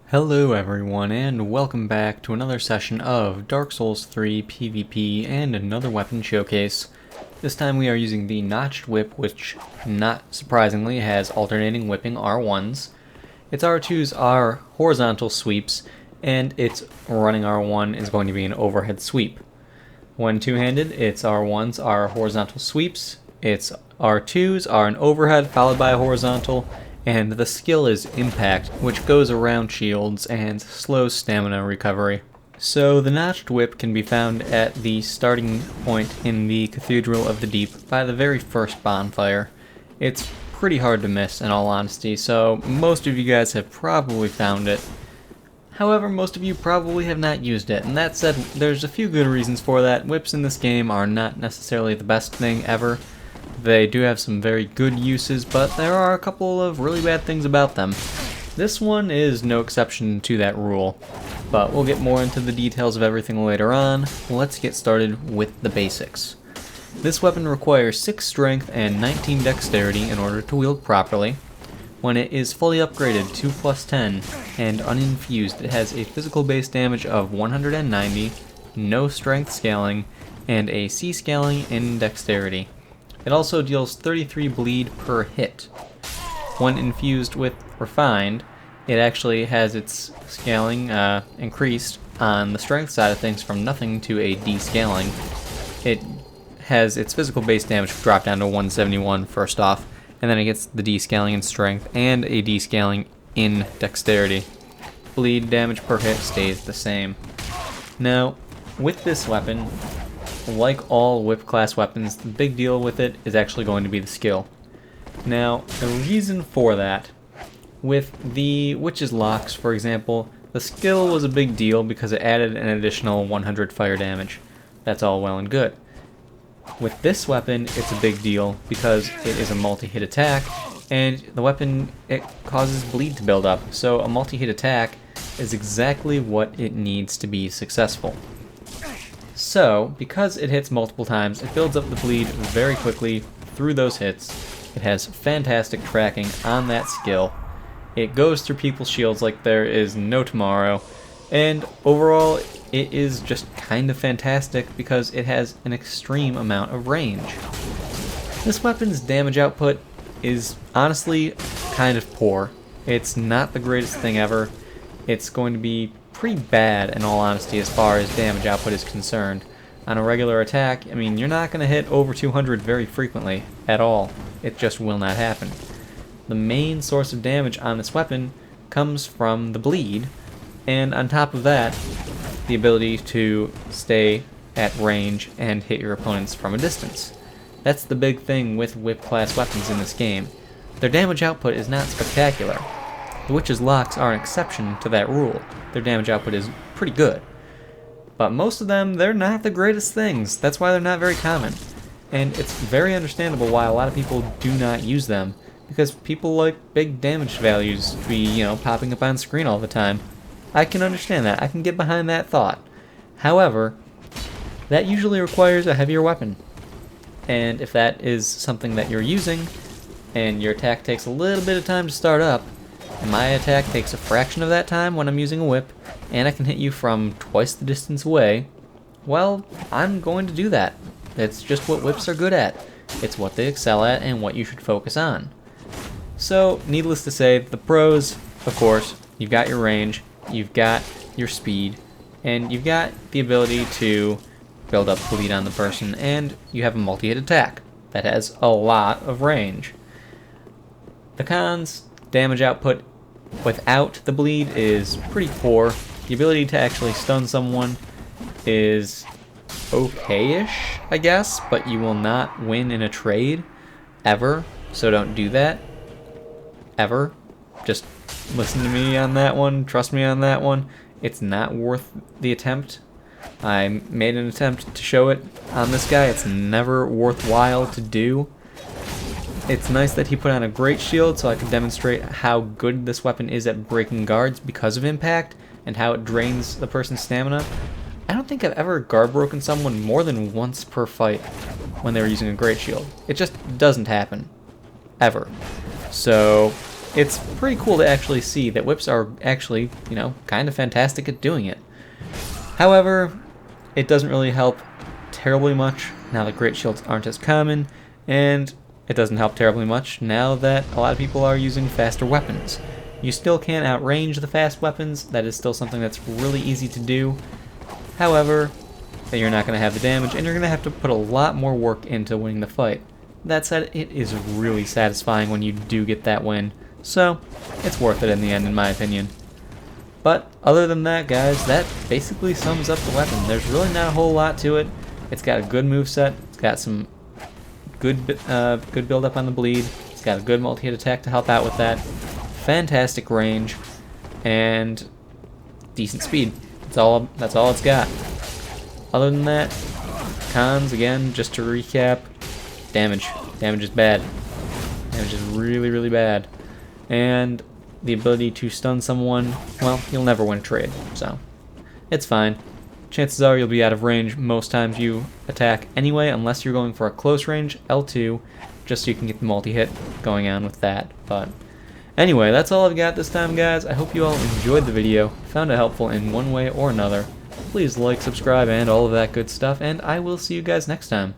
Hello everyone, and welcome back to another session of Dark Souls 3 PvP and another weapon showcase. This time we are using the Notched Whip, which, not surprisingly, has alternating whipping R1s. Its R2s are horizontal sweeps, and its running R1 is going to be an overhead sweep. When two-handed, its R1s are horizontal sweeps, its R2s are an overhead followed by a horizontal, and the skill is Impact, which goes around shields and slows stamina recovery. So the Notched Whip can be found at the starting point in the Cathedral of the Deep by the very first bonfire. It's pretty hard to miss, in all honesty, so most of you guys have probably found it. However, most of you probably have not used it, and that said, there's a few good reasons for that. Whips in this game are not necessarily the best thing ever. They do have some very good uses, but there are a couple of really bad things about them. This one is no exception to that rule, but we'll get more into the details of everything later on. Let's get started with the basics. This weapon requires 6 strength and 19 dexterity in order to wield properly. When it is fully upgraded to +10 and uninfused, it has a physical base damage of 190, no strength scaling, and a C scaling in dexterity. It also deals 33 bleed per hit. When infused with Refined, it actually has its scaling increased on the strength side of things from nothing to a D scaling. It has its physical base damage dropped down to 171 first off, and then it gets the D scaling in strength and a D scaling in dexterity. Bleed damage per hit stays the same. Now, with this weapon, like all whip class weapons, the big deal with it is actually going to be the skill. Now, the reason for that, with the Witch's Locks, for example, the skill was a big deal because it added an additional 100 fire damage. That's all well and good. With this weapon, it's a big deal because it is a multi-hit attack, and the weapon, it causes bleed to build up, so a multi-hit attack is exactly what it needs to be successful. So, because it hits multiple times, it builds up the bleed very quickly through those hits. It has fantastic tracking on that skill. It goes through people's shields like there is no tomorrow, and overall, it is just kind of fantastic because it has an extreme amount of range. This weapon's damage output is honestly kind of poor. It's not the greatest thing ever. It's going to be pretty bad, in all honesty, as far as damage output is concerned. On a regular attack, I mean, you're not going to hit over 200 very frequently at all. It just will not happen. The main source of damage on this weapon comes from the bleed, and on top of that, the ability to stay at range and hit your opponents from a distance. That's the big thing with whip class weapons in this game. Their damage output is not spectacular. The Witch's Locks are an exception to that rule. Their damage output is pretty good. But most of them, they're not the greatest things. That's why they're not very common. And it's very understandable why a lot of people do not use them, because people like big damage values to be, popping up on screen all the time. I can understand that. I can get behind that thought. However, that usually requires a heavier weapon. And if that is something that you're using, and your attack takes a little bit of time to start up, and my attack takes a fraction of that time when I'm using a whip, and I can hit you from twice the distance away, well, I'm going to do that. It's just what whips are good at. It's what they excel at and what you should focus on. So, needless to say, the pros, of course, you've got your range, you've got your speed, and you've got the ability to build up bleed on the person, and you have a multi-hit attack that has a lot of range. The cons: damage output without the bleed is pretty poor. The ability to actually stun someone is okay-ish, I guess, but you will not win in a trade, ever, so don't do that, ever. Just listen to me on that one, trust me on that one. It's not worth the attempt. I made an attempt to show it on this guy. It's never worthwhile to do. It's nice that he put on a great shield so I can demonstrate how good this weapon is at breaking guards because of impact and how it drains the person's stamina. I don't think I've ever guard broken someone more than once per fight when they were using a great shield. It just doesn't happen. Ever. So it's pretty cool to actually see that whips are actually, you know, kind of fantastic at doing it. However, it doesn't really help terribly much now that great shields aren't as common, and it doesn't help terribly much now that a lot of people are using faster weapons. You still can't outrange the fast weapons, that is still something that's really easy to do. However, you're not going to have the damage, and you're going to have to put a lot more work into winning the fight. That said, it is really satisfying when you do get that win, so it's worth it in the end, in my opinion. But other than that, guys, that basically sums up the weapon. There's really not a whole lot to it. It's got a good moveset, it's got some good build up on the bleed, it's got a good multi-hit attack to help out with that, fantastic range, and decent speed. That's all it's got. Other than that, cons, again, just to recap, damage. Damage is bad. Damage is really, really bad. And the ability to stun someone, well, you'll never win a trade, so it's fine. Chances are you'll be out of range most times you attack anyway, unless you're going for a close range L2, just so you can get the multi-hit going on with that. But anyway, that's all I've got this time, guys. I hope you all enjoyed the video, found it helpful in one way or another. Please like, subscribe, and all of that good stuff, and I will see you guys next time.